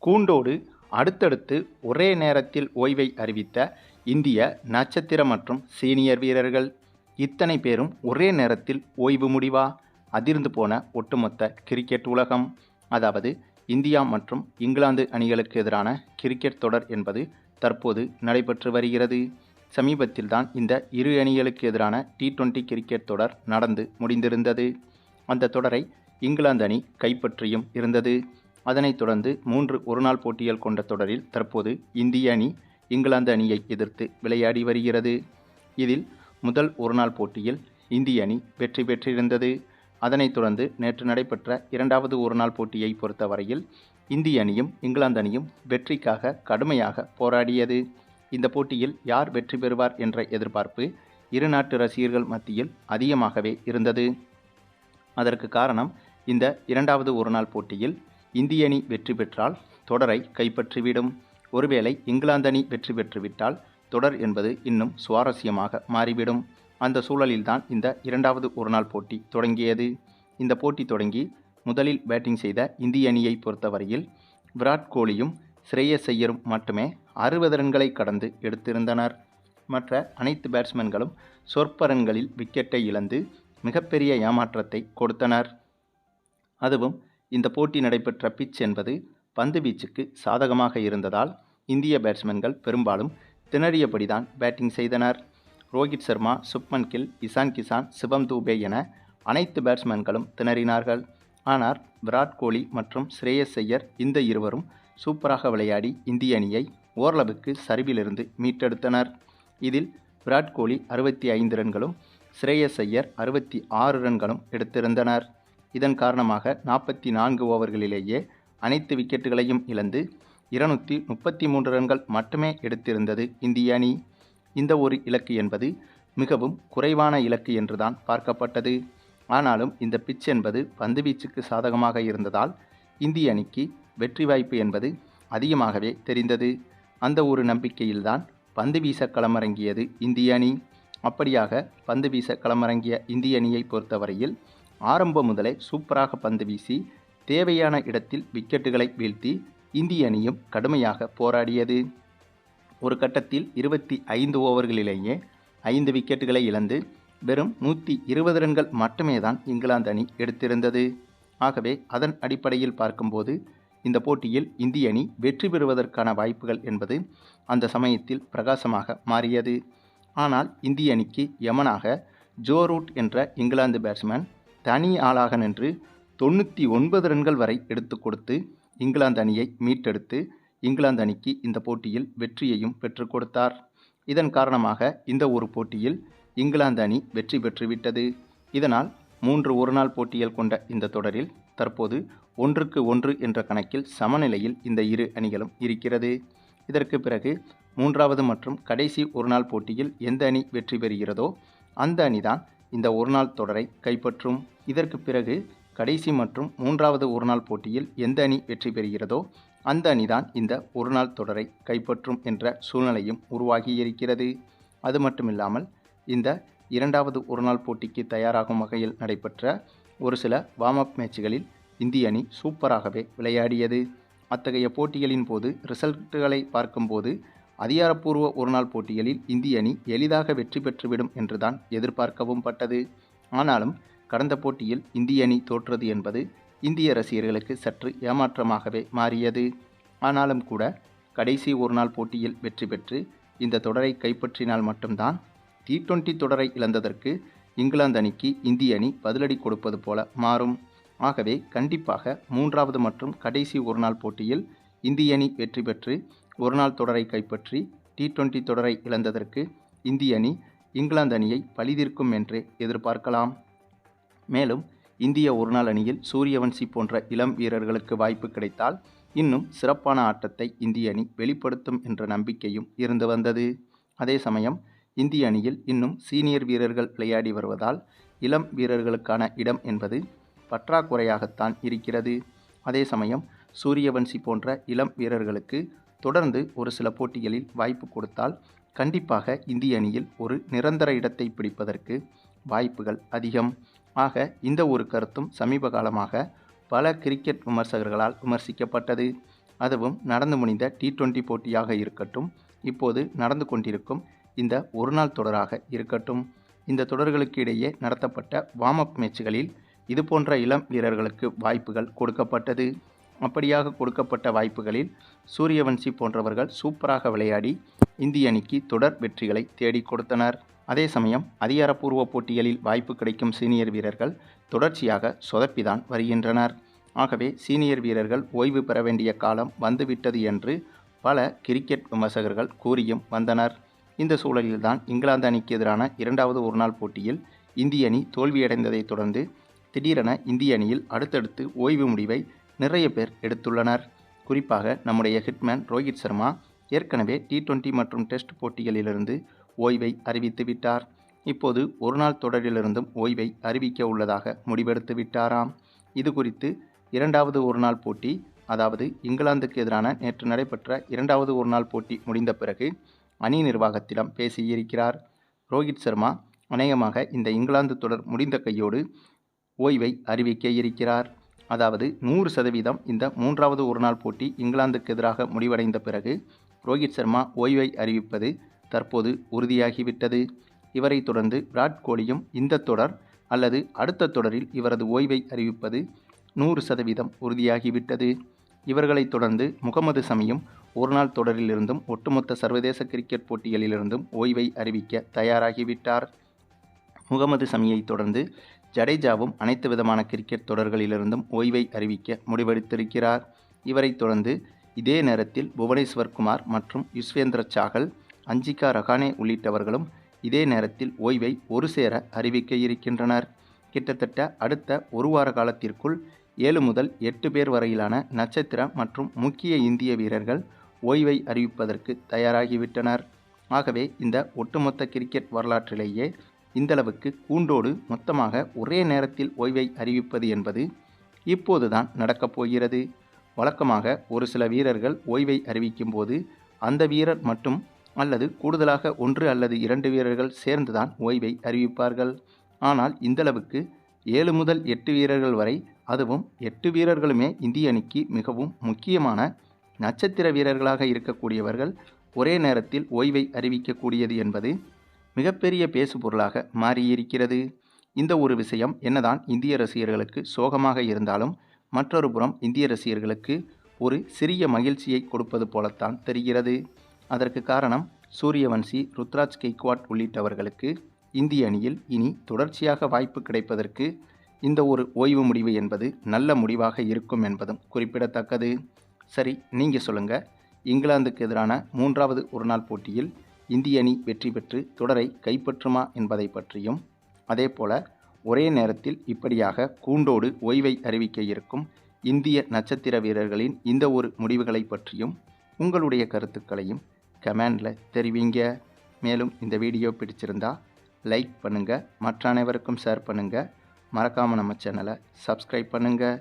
கூண்டோடு அடுத்தடுத்து ஒரே நேரத்தில் ஓய்வை அறிவித்த இந்திய நட்சத்திர மற்றும் சீனியர் வீரர்கள். இத்தனை பேரும் ஒரே நேரத்தில் ஓய்வு முடிவா? அதிர்ந்து போன ஒட்டுமொத்த கிரிக்கெட் உலகம். அதாவது இந்தியா மற்றும் இங்கிலாந்து அணிகளுக்கு எதிரான கிரிக்கெட் தொடர் என்பது தற்போது நடைபெற்று வருகிறது. சமீபத்தில்தான் இந்த இரு அணிகளுக்கு எதிரான T20 கிரிக்கெட் தொடர் நடந்து முடிந்திருந்தது. அந்த தொடரை இங்கிலாந்து அணி கைப்பற்றியும் இருந்தது. அதனைத் தொடர்ந்து 3 ஒருநாள் போட்டிகள் கொண்ட தொடரில் தற்போது இந்திய அணி இங்கிலாந்து அணியை எதிர்த்து விளையாடி வருகிறது. இதில் முதல் ஒருநாள் போட்டியில் இந்திய அணி வெற்றி பெற்றிருந்தது. அதனைத் தொடர்ந்து நேற்று நடைபெற்ற இரண்டாவது ஒருநாள் போட்டியை பொறுத்தவரையில் இந்திய அணியும் இங்கிலாந்து அணியும் வெற்றிக்காக கடுமையாக போராடியது. இந்த போட்டியில் யார் வெற்றி பெறுவார் என்ற எதிர்பார்ப்பு இரு நாட்டு ரசிகர்கள் மத்தியில் அதிகமாகவே இருந்தது. அதற்கு காரணம், இந்த இரண்டாவது ஒருநாள் போட்டியில் இந்திய அணி வெற்றி பெற்றால் தொடரை கைப்பற்றிவிடும். ஒருவேளை இங்கிலாந்து அணி வெற்றி பெற்றுவிட்டால் தொடர் என்பது இன்னும் சுவாரஸ்யமாக மாறிவிடும். அந்த சூழலில்தான் இந்த இரண்டாவது ஒருநாள் போட்டி தொடங்கியது. இந்த போட்டி தொடங்கி முதலில் பேட்டிங் செய்த இந்திய அணியை பொறுத்தவரையில் விராட் கோலியும் ஸ்ரேயஸ் ஐயரும் மட்டுமே 60 ரன்களை கடந்து எடுத்திருந்தனர். மற்ற அனைத்து பேட்ஸ்மேன்களும் சொற்ப ரன்களில் விக்கெட்டை இழந்து மிகப்பெரிய ஏமாற்றத்தை கொடுத்தனர். அதுவும் இந்த போட்டி நடைபெற்ற பிட்ச் என்பது பந்து வீச்சுக்கு சாதகமாக இருந்ததால் இந்திய பேட்ஸ்மேன்கள் பெரும்பாலும் திணறியபடிதான் பேட்டிங் செய்தனர். ரோஹித் சர்மா, சுப்மன் கில், இசான் கிசான், சிவம் தூபே என அனைத்து பேட்ஸ்மேன்களும் திணறினார்கள். ஆனால் விராட் கோலி மற்றும் ஸ்ரேயஸ் ஐயர் இந்த இருவரும் சூப்பராக விளையாடி இந்திய அணியை ஓரளவுக்கு சரிவிலிருந்து மீட்டெடுத்தனர். இதில் விராட் கோலி 65 ரன்களும் ஸ்ரேயஸ் ஐயர் 66 ரன்களும் எடுத்திருந்தனர். இதன் காரணமாக 44 ஓவர்களிலேயே அனைத்து விக்கெட்டுகளையும் இழந்து 233 ரன்கள் மட்டுமே எடுத்திருந்தது இந்திய அணி. இந்த ஒரு இலக்கு என்பது மிகவும் குறைவான இலக்கு என்றுதான் பார்க்கப்பட்டது. ஆனாலும் இந்த பிட்ச் என்பது பந்துவீச்சுக்கு சாதகமாக இருந்ததால் இந்திய அணிக்கு வெற்றி வாய்ப்பு என்பது அதிகமாகவே தெரிந்தது. அந்த ஒரு நம்பிக்கையில்தான் பந்து வீச களமிறங்கியது இந்திய அணி. அப்படியாக பந்து வீச களமிறங்கிய இந்திய அணியை பொறுத்தவரையில் ஆரம்பம் முதலே சூப்பராக பந்து வீசி தேவையான இடத்தில் விக்கெட்டுகளை வீழ்த்தி இந்திய அணியும் கடுமையாக போராடியது. ஒரு கட்டத்தில் 25 ஓவர்களிலேயே 5 விக்கெட்டுகளை இழந்து வெறும் 120 ரன்கள் மட்டுமே தான் இங்கிலாந்து அணி எடுத்திருந்தது. ஆகவே அதன் அடிப்படையில் பார்க்கும்போது இந்த போட்டியில் இந்திய அணி வெற்றி பெறுவதற்கான வாய்ப்புகள் என்பது அந்த சமயத்தில் பிரகாசமாக மாறியது. ஆனால் இந்திய அணிக்கு யமனாக ஜோ ரூட் என்ற இங்கிலாந்து பேட்ஸ்மேன் தனி ஆளாக நின்று 99 ரன்கள் வரை எடுத்து கொடுத்து இங்கிலாந்து அணியை மீட்டெடுத்து இங்கிலாந்து அணிக்கு இந்த போட்டியில் வெற்றியையும் பெற்றுக் கொடுத்தார். இதன் காரணமாக இந்த ஒரு போட்டியில் இங்கிலாந்து அணி வெற்றி பெற்றுவிட்டது. இதனால் 3 ஒருநாள் போட்டிகள் கொண்ட இந்த தொடரில் தற்போது 1-1 என்ற கணக்கில் சமநிலையில் இந்த இரு அணிகளும் இருக்கிறது. இதற்கு பிறகு 3வது மற்றும் கடைசி ஒருநாள் போட்டியில் எந்த அணி வெற்றி பெறுகிறதோ அந்த அணிதான் இந்த ஒருநாள் தொடரை கைப்பற்றும். இதற்கு பிறகு கடைசி மற்றும் 3வது ஒருநாள் போட்டியில் எந்த அணி வெற்றி பெறுகிறதோ அந்த அணிதான் இந்த ஒருநாள் தொடரை கைப்பற்றும் என்ற சூழ்நிலையும் உருவாகியிருக்கிறது. அது மட்டுமில்லாமல் இந்த இரண்டாவது ஒருநாள் போட்டிக்கு தயாராகும் வகையில் நடைபெற்ற ஒரு சில வார்ம் அப் மேட்சுகளில் இந்திய அணி சூப்பராகவே விளையாடியது. அத்தகைய போட்டிகளின் போது ரிசல்ட்டுகளை பார்க்கும்போது அதிகாரப்பூர்வ ஒருநாள் போட்டிகளில் இந்திய அணி எளிதாக வெற்றி பெற்றுவிடும் என்றுதான் எதிர்பார்க்கவும் பட்டது. ஆனாலும் கடந்த போட்டியில் இந்திய அணி தோற்றது என்பது இந்திய ரசிகர்களுக்கு சற்று ஏமாற்றமாகவே மாறியது. ஆனாலும் கூட கடைசி ஒருநாள் போட்டியில் வெற்றி பெற்று இந்த தொடரை கைப்பற்றினால் மட்டும்தான் T20 தொடரை இழந்ததற்கு இங்கிலாந்து அணிக்கு இந்திய அணி பதிலடி கொடுப்பது போல மாறும். ஆகவே கண்டிப்பாக 3வது மற்றும் கடைசி ஒருநாள் போட்டியில் இந்திய அணி வெற்றி பெற்று ஒருநாள் தொடரை கைப்பற்றி T20 தொடரை இழந்ததற்கு இந்திய அணி இங்கிலாந்து அணியை பழிதீர்க்கும் என்றே எதிர்பார்க்கலாம். மேலும் இந்திய ஒருநாள் அணியில் சூரியவன்சி போன்ற இளம் வீரர்களுக்கு வாய்ப்பு கிடைத்தால் இன்னும் சிறப்பான ஆட்டத்தை இந்திய அணி வெளிப்படுத்தும் என்ற நம்பிக்கையும் இருந்து வந்தது. அதே சமயம் இந்திய அணியில் இன்னும் சீனியர் வீரர்கள் விளையாடி வருவதால் இளம் வீரர்களுக்கான இடம் என்பது பற்றாக்குறையாகத்தான் இருக்கிறது. அதே சமயம் சூரியவன்சி போன்ற இளம் வீரர்களுக்கு தொடர்ந்து ஒரு சில போட்டிகளில் வாய்ப்பு கொடுத்தால் கண்டிப்பாக இந்திய அணியில் ஒரு நிரந்தர இடத்தை பிடிப்பதற்கு வாய்ப்புகள் அதிகம். ஆக இந்த ஒரு கருத்தும் சமீப காலமாக பல கிரிக்கெட் விமர்சகர்களால் விமர்சிக்கப்பட்டது. அதுவும் நடந்து முடிந்த T20 போட்டியாக இருக்கட்டும், இப்போது நடந்து கொண்டிருக்கும் இந்த ஒருநாள் தொடராக இருக்கட்டும், இந்த தொடர்களுக்கு இடையே நடத்தப்பட்ட வார்ம் அப் மேட்சுகளில் இதுபோன்ற இளம் வீரர்களுக்கு வாய்ப்புகள் கொடுக்கப்பட்டது. அப்படியாக கொடுக்கப்பட்ட வாய்ப்புகளில் சூரியவன்சி போன்றவர்கள் சூப்பராக விளையாடி இந்திய அணிக்கு தொடர் வெற்றிகளை தேடிக் கொடுத்தனர். அதே சமயம் அதிகாரப்பூர்வ போட்டிகளில் வாய்ப்பு கிடைக்கும் சீனியர் வீரர்கள் தொடர்ச்சியாக சொதப்பிதான் வருகின்றனர். ஆகவே சீனியர் வீரர்கள் ஓய்வு பெற வேண்டிய காலம் வந்துவிட்டது என்று பல கிரிக்கெட் விமர்சகர்கள் கூறியும் வந்தனர். இந்த சூழலில்தான் இங்கிலாந்து அணிக்கு எதிரான இரண்டாவது ஒருநாள் போட்டியில் இந்திய அணி தோல்வியடைந்ததை தொடர்ந்து திடீரென இந்திய அணியில் அடுத்தடுத்து ஓய்வு முடிவை நிறைய பேர் எடுத்துள்ளனர். குறிப்பாக நம்முடைய ஹிட்மேன் ரோஹித் சர்மா ஏற்கனவே T20 மற்றும் டெஸ்ட் போட்டிகளிலிருந்து ஓய்வை அறிவித்து விட்டார். இப்போது ஒருநாள் தொடரிலிருந்தும் ஓய்வை அறிவிக்க உள்ளதாக முடிவெடுத்து விட்டாராம். இது குறித்து இரண்டாவது ஒருநாள் போட்டி, அதாவது இங்கிலாந்துக்கு எதிரான நேற்று நடைபெற்ற இரண்டாவது ஒருநாள் போட்டி முடிந்த பிறகு அணி நிர்வாகத்திடம் பேசியிருக்கிறார். ரோஹித் சர்மா அநேகமாக இந்த இங்கிலாந்து தொடர் முடிந்த கையோடு ஓய்வை அறிவிக்க இருக்கிறார். அதாவது 100% இந்த மூன்றாவது ஒருநாள் போட்டி இங்கிலாந்துக்கு எதிராக முடிவடைந்த பிறகு ரோஹித் சர்மா ஓய்வை அறிவிப்பது தற்போது உறுதியாகிவிட்டது. இவரை தொடர்ந்து விராட் கோலியும் இந்த தொடர் அல்லது அடுத்த தொடரில் இவரது ஓய்வை அறிவிப்பது 100% உறுதியாகிவிட்டது. இவர்களைத் தொடர்ந்து முகமது சமியும் ஒருநாள் தொடரிலிருந்தும் ஒட்டுமொத்த சர்வதேச கிரிக்கெட் போட்டிகளிலிருந்தும் ஓய்வை அறிவிக்க தயாராகிவிட்டார். முகமது சமியை தொடர்ந்து ஜடேஜாவும் அனைத்து விதமான கிரிக்கெட் தொடர்களிலிருந்தும் ஓய்வை அறிவிக்க முடிவெடுத்திருக்கிறார். இவரை தொடர்ந்து இதே நேரத்தில் புவனேஸ்வர் குமார் மற்றும் யுஸ்வேந்திர சாகல், அஞ்சிகா ரஹானே உள்ளிட்டவர்களும் இதே நேரத்தில் ஓய்வை ஒரு சேர அறிவிக்க இருக்கின்றனர். கிட்டத்தட்ட அடுத்த ஒரு வார காலத்திற்குள் 7 முதல் 8 பேர் வரையிலான நட்சத்திர மற்றும் முக்கிய இந்திய வீரர்கள் ஓய்வை அறிவிப்பதற்கு தயாராகிவிட்டனர். ஆகவே இந்த ஒட்டுமொத்த கிரிக்கெட் வரலாற்றிலேயே இந்தளவுக்கு கூண்டோடு மொத்தமாக ஒரே நேரத்தில் ஓய்வை அறிவிப்பது என்பது இப்போதுதான் நடக்கப் போகிறது. வழக்கமாக ஒரு சில வீரர்கள் ஓய்வை அறிவிக்கும் போது அந்த வீரர் மட்டும் அல்லது கூடுதலாக 1 அல்லது 2 வீரர்கள் சேர்ந்துதான் ஓய்வை அறிவிப்பார்கள். ஆனால் இந்தளவுக்கு 7 முதல் 8 வீரர்கள் வரை, அதுவும் 8 வீரர்களுமே இந்திய அணிக்கு மிகவும் முக்கியமான நட்சத்திர வீரர்களாக இருக்கக்கூடியவர்கள் ஒரே நேரத்தில் ஓய்வை அறிவிக்கக்கூடியது என்பது மிகப்பெரிய பேசுபொருளாக மாறியிருக்கிறது. இந்த ஒரு விஷயம் என்னதான் இந்திய ரசிகர்களுக்கு சோகமாக இருந்தாலும் மற்றொரு புறம் இந்திய ரசிகர்களுக்கு ஒரு சிறிய மகிழ்ச்சியை கொடுப்பது போலத்தான் தெரிகிறது. அதற்கு காரணம் சூரியவன்சி, ருத்ராஜ் கெய்க்வாட் உள்ளிட்டவர்களுக்கு இந்திய அணியில் இனி தொடர்ச்சியாக வாய்ப்பு கிடைப்பதற்கு இந்த ஒரு ஓய்வு முடிவு என்பது நல்ல முடிவாக இருக்கும் என்பதும் குறிப்பிடத்தக்கது. சரி, நீங்கள் சொல்லுங்கள், இங்கிலாந்துக்கு எதிரான மூன்றாவது ஒருநாள் போட்டியில் இந்திய அணி வெற்றி பெற்று தொடரை கைப்பற்றுமா என்பதை பற்றியும், அதேபோல ஒரே நேரத்தில் இப்படியாக கூண்டோடு ஓய்வை அறிவிக்க இருக்கும் இந்திய நட்சத்திர வீரர்களின் இந்த ஒரு முடிவுகளை பற்றியும் உங்களுடைய கருத்துக்களையும் கமெண்டில் தெரிவிங்க. மேலும் இந்த வீடியோ பிடிச்சிருந்தா லைக் பண்ணுங்கள், மற்ற அனைவருக்கும் ஷேர் பண்ணுங்கள், மறக்காமல் நம்ம சேனலை சப்ஸ்கிரைப் பண்ணுங்கள்.